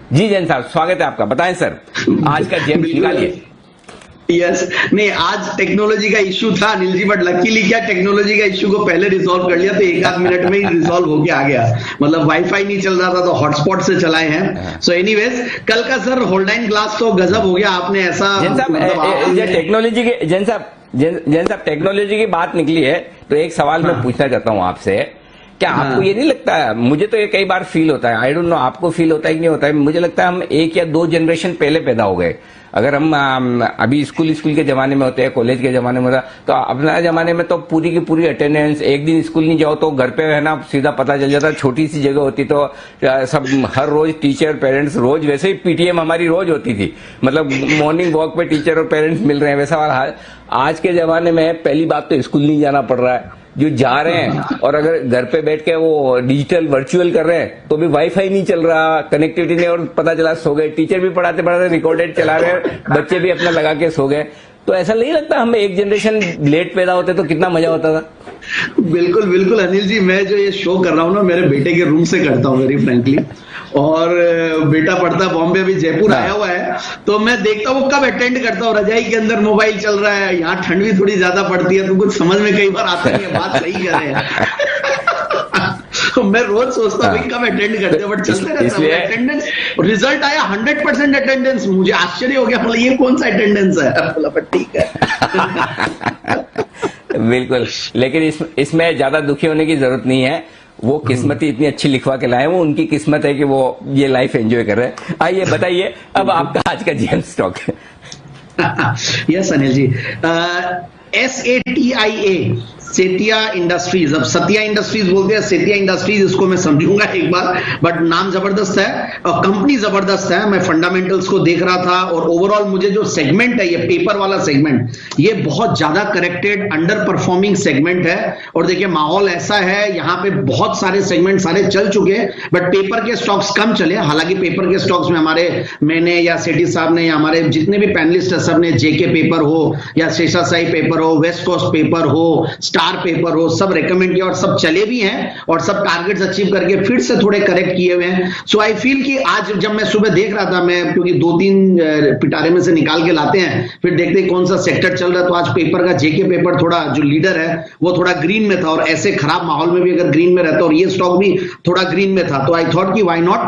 जी जैन साहब, स्वागत है आपका। बताएं सर, आज का जेम्स निकालिए। यस नहीं, आज टेक्नोलॉजी का इश्यू था अनिल जी, बट लकीली क्या टेक्नोलॉजी का इश्यू को पहले रिजॉल्व कर लिया तो एक आध मिनट में ही रिजॉल्व होके आ गया। मतलब वाईफाई नहीं चल रहा था तो हॉटस्पॉट से चलाए हैं। सो एनीवेज, कल का सर होल्डाइन ग्लास तो गजब हो गया। आपने ऐसा टेक्नोलॉजी के जैन साहब टेक्नोलॉजी की बात निकली है तो एक सवाल मैं पूछना चाहता हूँ आपसे। क्या आपको ये नहीं लगता है, मुझे तो ये कई बार फील होता है, आई डोंट नो आपको फील होता है कि नहीं होता है, मुझे लगता है हम 1 या 2 जनरेशन पहले पैदा हो गए। अगर हम अभी स्कूल के जमाने में होते हैं, कॉलेज के जमाने में होता, तो अपना जमाने में तो पूरी की पूरी अटेंडेंस, एक दिन स्कूल नहीं जाओ तो घर पे है ना सीधा पता चल जाता। छोटी सी जगह होती तो सब हर रोज टीचर पेरेंट्स रोज, वैसे ही पीटीएम हमारी रोज होती थी, मतलब मॉर्निंग वॉक पे टीचर और पेरेंट्स मिल रहे हैं, वैसा वाला हाल। आज के जमाने में पहली बात तो स्कूल नहीं जाना पड़ रहा है, जो जा रहे हैं और अगर घर पे बैठ के वो डिजिटल वर्चुअल कर रहे हैं तो भी वाईफाई नहीं चल रहा, कनेक्टिविटी नहीं, और पता चला सो गए। टीचर भी पढ़ाते पढ़ाते रिकॉर्डेड चला रहे हैं, बच्चे भी अपना लगा के सो गए। तो ऐसा नहीं लगता हम एक जनरेशन लेट पैदा होते तो कितना मजा होता था? बिल्कुल बिल्कुल अनिल जी, मैं जो ये शो कर रहा हूँ ना मेरे बेटे के रूम से करता हूँ वेरी फ्रेंकली, और बेटा पढ़ता बॉम्बे, अभी जयपुर आया हुआ है, तो मैं देखता हूँ कब अटेंड करता हूँ। रजाई के अंदर मोबाइल चल रहा है, यहाँ ठंड भी थोड़ी ज्यादा पड़ती है तो कुछ समझ में कई बार आता नहीं है, बात सही कर रहे हैं। तो मैं रोज सोचता हूँ कब अटेंड करते हैं, बट चलते रहता है अटेंडेंस। रिजल्ट आया 100% अटेंडेंस, मुझे आश्चर्य हो गया, बोला ये कौन सा अटेंडेंस है? बोला ठीक है। बिल्कुल, लेकिन इसमें ज्यादा दुखी होने की जरूरत नहीं है। वो किस्मती इतनी अच्छी लिखवा के लाए, वो उनकी किस्मत है कि वो ये लाइफ एंजॉय कर रहे हैं। आइए बताइए अब आपका आज का James stock. Yes Anil ji, SATIA, Setia industries, अब सतिया इंडस्ट्रीज बोलते हैं, सेतिया इंडस्ट्रीज, इसको मैं समझूंगा एक बार, बट नाम जबरदस्त है और कंपनी जबरदस्त है। मैं फंडामेंटल्स को देख रहा था और ओवरऑल मुझे जो सेगमेंट है, ये पेपर वाला सेगमेंट, ये बहुत ज्यादा करेक्टेड अंडर परफॉर्मिंग सेगमेंट है। और देखिए माहौल ऐसा है, यहाँ पे बहुत सारे सेगमेंट सारे चल चुके हैं, बट पेपर के स्टॉक्स कम चले। हालांकि पेपर के स्टॉक्स में मैंने या सेठी साहब ने या हमारे जितने भी पैनलिस्ट है सब ने, जेके पेपर हो या शेषाशाही पेपर हो, वेस्ट कोस्ट पेपर हो, स्टार पेपर हो, सब रेकमेंड किया और सब चले भी हैं और सब टारगेट्स अचीव करके फिर से थोड़े करेक्ट किए हुए हैं। सो आई फील कि आज जब मैं सुबह देख रहा था, मैं क्योंकि 2-3 पिटारे में से निकाल के लाते हैं, फिर देखते हैं कौन सा सेक्टर चल रहा है, तो आज पेपर का जेके पेपर थोड़ा जो लीडर है वो थोड़ा ग्रीन में था, और ऐसे खराब माहौल में भी अगर ग्रीन में रहता और ये स्टॉक भी थोड़ा ग्रीन में था, तो आई थॉट कि why not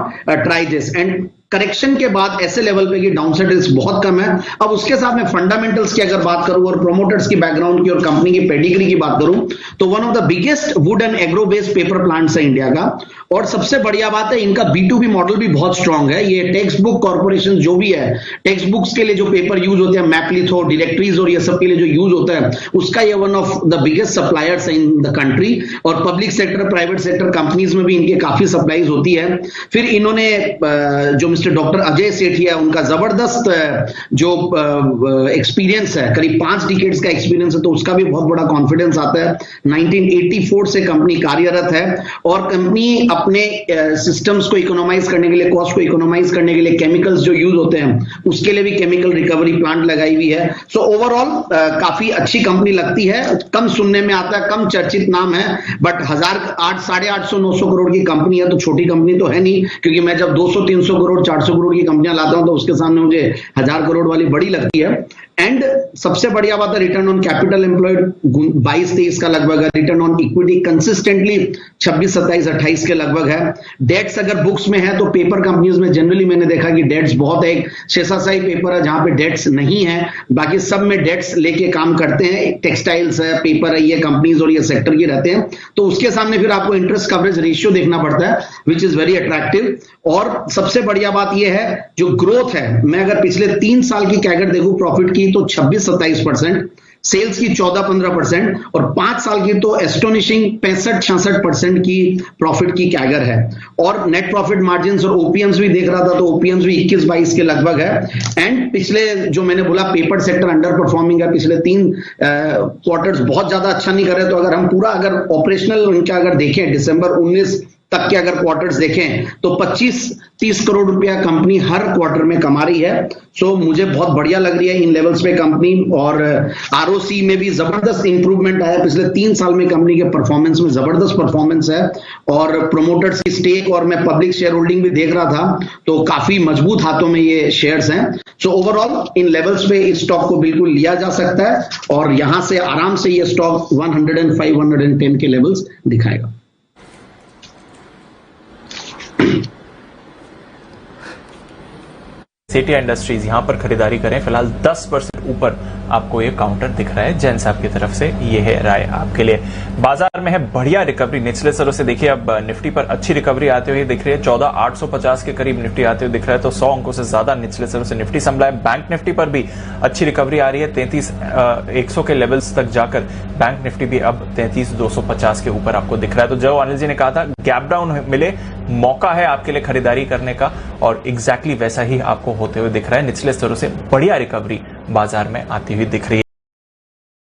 try this. And correction के बाद ऐसे लेवल पे कि डाउनसाइड रिस्क बहुत कम है। अब उसके साथ में फंडामेंटल्स की अगर बात करूं और प्रोमोटर्स की बैकग्राउंड की और कंपनी की पेडिग्री की बात करूं, तो one of the biggest would and agro based paper plants है इंडिया का। और सबसे बढ़िया बात है, इनका B2B मॉडल भी बहुत स्ट्रांग है। ये टेक्स्ट बुक कॉर्पोरेशन जो भी है, टेक्स्ट बुक्स के लिए जो पेपर यूज होते हैं, मैपलिथो, डायरेक्टरीज और ये सब के लिए जो यूज होता है, उसका ये one of the biggest suppliers in the country. और public sector, private sector companies में भी इनके काफी सप्लाईज होती है। फिर इन्होंने जो मिस्टर डॉक्टर अजय सेठी है, उनका जबरदस्त जो एक्सपीरियंस है, करीब 5 डिकेड्स का एक्सपीरियंस है, तो उसका भी बहुत बड़ा कॉन्फिडेंस आता है। 1984 से कंपनी कार्यरत है और कंपनी अपने सिस्टम्स को इकोनोमाइज करने के लिए, कॉस्ट को इकोनोमाइज करने के लिए, केमिकल्स जो यूज होते हैं उसके लिए भी केमिकल रिकवरी प्लांट लगाई हुई है। सो ओवरऑल काफी अच्छी कंपनी लगती है। कम सुनने में आता है, कम चर्चित नाम है, बट 850-900 करोड़ की कंपनी है, तो छोटी कंपनी तो है नहीं। क्योंकि मैं जब 200-300 करोड़ 400 करोड़ की कंपनियां लाता हूं तो उसके सामने मुझे 1000 करोड़ वाली बड़ी लगती है। एंड सबसे बढ़िया बात है, रिटर्न ऑन कैपिटल एम्प्लॉयड 22-23 का लगभग है। रिटर्न ऑन इक्विटी कंसिस्टेंटली 26-27-28 के लगभग है। डेट्स अगर बुक्स में है तो पेपर कंपनीज में जनरली मैंने देखा कि डेट्स बहुत है। एक शेषाशाही पेपर है जहां पे डेट्स नहीं है, बाकी सब में डेट्स लेके काम करते हैं। टेक्सटाइल्स है, पेपर है, ये कंपनीज और ये सेक्टर के रहते हैं, तो उसके सामने फिर आपको इंटरेस्ट कवरेज रेशियो देखना पड़ता है, विच इज वेरी अट्रैक्टिव। और सबसे बढ़िया बात यह है जो ग्रोथ है, मैं अगर पिछले 3 साल की कैगर देखूं प्रॉफिट की तो 26-27%, सेल्स की 14-15% और 5 साल की तो एस्टोनिशिंग 65-66% की प्रॉफिट की कैगर है। और नेट प्रॉफिट मार्जिन्स और ओपीएम्स भी देख रहा था तो ओपीएम्स भी 21-22 के लगभग है। एंड पिछले जो मैंने बोला पेपर सेक्टर अंडर परफॉर्मिंग है, पिछले 3 क्वार्टर्स बहुत ज्यादा अच्छा नहीं कर रहे, तो अगर हम पूरा अगर ऑपरेशनल उनका अगर देखें दिसंबर 19 तक के अगर क्वार्टर्स देखें तो 25-30 करोड़ रुपया कंपनी हर क्वार्टर में कमा रही है। सो मुझे बहुत बढ़िया लग रही है इन लेवल्स पे कंपनी, और आरओसी में भी जबरदस्त इंप्रूवमेंट आया। पिछले 3 साल में कंपनी के परफॉर्मेंस में जबरदस्त परफॉर्मेंस है, और प्रोमोटर्स की स्टेक और मैं पब्लिक शेयर होल्डिंग भी देख रहा था तो काफी मजबूत हाथों में ये शेयर्स हैं। सो ओवरऑल इन लेवल्स पे इस स्टॉक को बिल्कुल लिया जा सकता है, और यहां से आराम से ये स्टॉक 105-110 के लेवल्स दिखाएगा। सेठिया इंडस्ट्रीज यहां पर खरीदारी करें। फिलहाल 10% ऊपर आपको ये काउंटर दिख रहा है जैन साहब की तरफ से। ये है राय आपके लिए। बाजार में है बढ़िया रिकवरी निचले स्तरों से। देखिए अब निफ्टी पर अच्छी रिकवरी आते हुए दिख रही है। 14,850 के करीब निफ्टी आते हुए दिख रहा है, तो 100 अंकों से ज्यादा निचले स्तरों से निफ्टी संभला है। बैंक निफ्टी पर भी अच्छी रिकवरी आ रही है। 33,100 के लेवल्स तक जाकर बैंक निफ्टी भी अब 33,250 के ऊपर आपको दिख रहा है। तो जो अनिल जी ने कहा था गैप डाउन मिले, मौका है आपके लिए खरीदारी करने का, और एग्जैक्टली वैसा ही आपको होते हुए दिख रहा है। निचले स्तरों से बढ़िया रिकवरी बाजार में आती हुई दिख रही है।